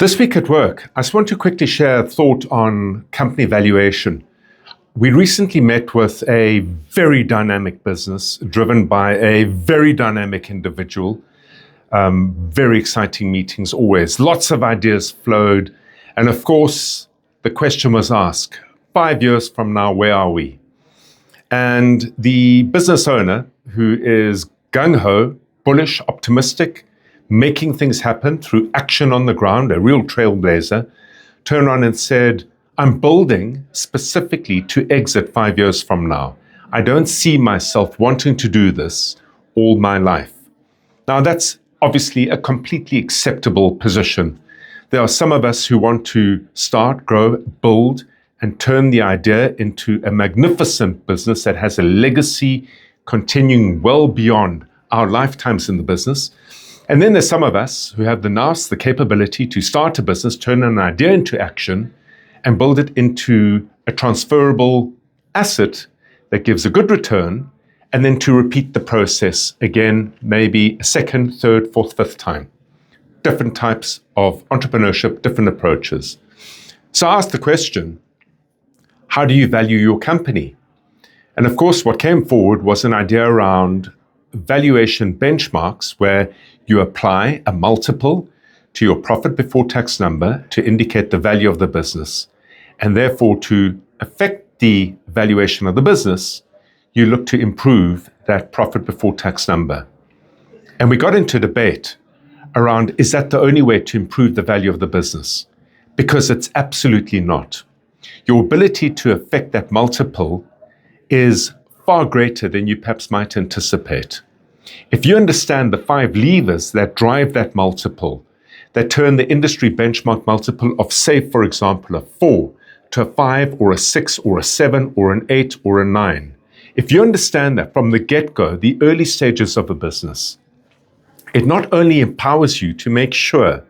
This week at work, I just want to quickly share a thought on company valuation. We recently met with a very dynamic business driven by a very dynamic individual. Very exciting meetings always. Lots of ideas flowed. And of course, the question was asked, 5 years from now, where are we? And the business owner, who is gung-ho, bullish, optimistic, making things happen through action on the ground, a real trailblazer, turned on and said, I'm building specifically to exit 5 years from now. I don't see myself wanting to do this all my life. Now, that's obviously a completely acceptable position. There are some of us who want to start, grow, build, and turn the idea into a magnificent business that has a legacy continuing well beyond our lifetimes in the business. And then there's some of us who have the nous, the capability to start a business, turn an idea into action, and build it into a transferable asset that gives a good return, and then to repeat the process again, maybe a second, third, fourth, fifth time. Different types of entrepreneurship, different approaches. So I asked the question, how do you value your company? And of course, what came forward was an idea around valuation benchmarks where you apply a multiple to your profit before tax number to indicate the value of the business. And therefore, to affect the valuation of the business, you look to improve that profit before tax number. And we got into debate around, is that the only way to improve the value of the business? Because it's absolutely not. Your ability to affect that multiple is far greater than you perhaps might anticipate. If you understand the 5 levers that drive that multiple, that turn the industry benchmark multiple of, say, for example, a 4 to a 5 or a 6 or a 7 or an 8 or a 9, if you understand that from the get-go, the early stages of a business, it not only empowers you to make sure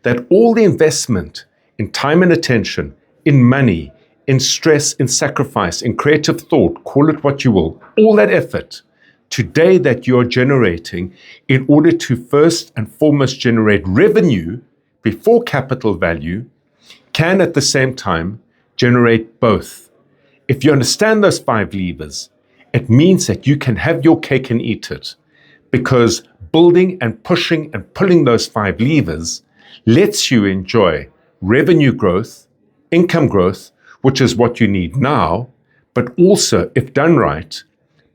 that all the investment in time and attention, in money, in stress, in sacrifice, in creative thought, call it what you will, all that effort today that you're generating in order to first and foremost generate revenue before capital value can at the same time generate both. If you understand those 5 levers, it means that you can have your cake and eat it, because building and pushing and pulling those 5 levers lets you enjoy revenue growth, income growth, which is what you need now, but also, if done right,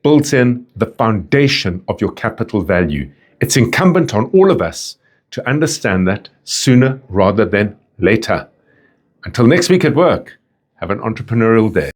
builds in the foundation of your capital value. It's incumbent on all of us to understand that sooner rather than later. Until next week at work, have an entrepreneurial day.